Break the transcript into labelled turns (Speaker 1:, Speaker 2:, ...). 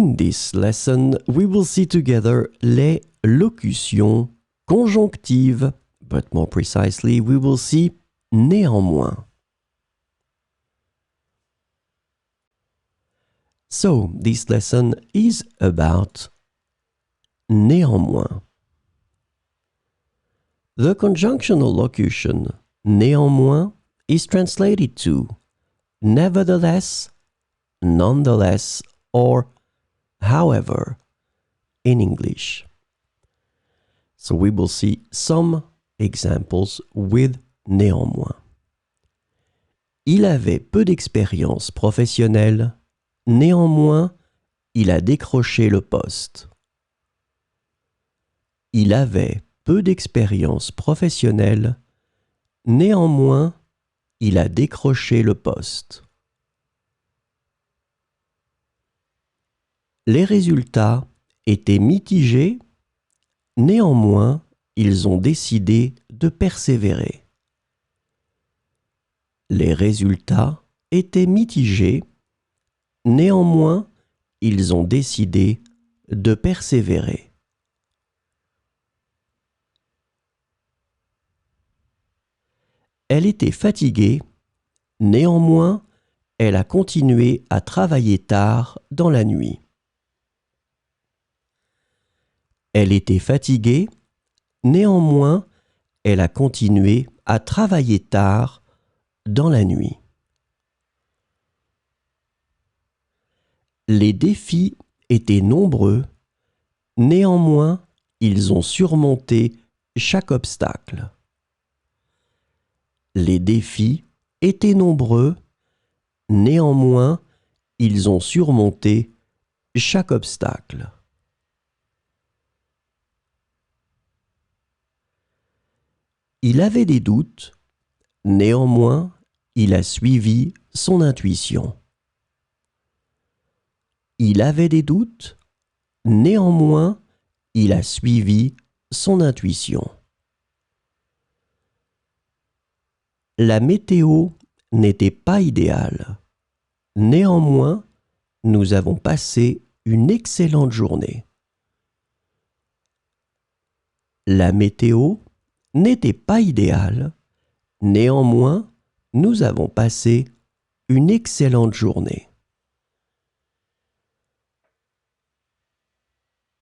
Speaker 1: In this lesson, we will see together les locutions conjonctives, but more precisely, we will see néanmoins. So, this lesson is about néanmoins. The conjunctional locution néanmoins is translated to nevertheless, nonetheless, or however in English. So we will see some examples with néanmoins. Il avait peu d'expérience professionnelle, néanmoins, il a décroché le poste. Il avait peu d'expérience professionnelle, néanmoins, il a décroché le poste. Les résultats étaient mitigés, néanmoins, ils ont décidé de persévérer. Les résultats étaient mitigés, néanmoins, ils ont décidé de persévérer. Elle était fatiguée, néanmoins, elle a continué à travailler tard dans la nuit. Elle était fatiguée, néanmoins, elle a continué à travailler tard dans la nuit. Les défis étaient nombreux, néanmoins, ils ont surmonté chaque obstacle. Les défis étaient nombreux, néanmoins, ils ont surmonté chaque obstacle. Il avait des doutes, néanmoins, il a suivi son intuition. Il avait des doutes, néanmoins, il a suivi son intuition. La météo n'était pas idéale. Néanmoins, nous avons passé une excellente journée. La météo n'était pas idéale. Néanmoins, nous avons passé une excellente journée.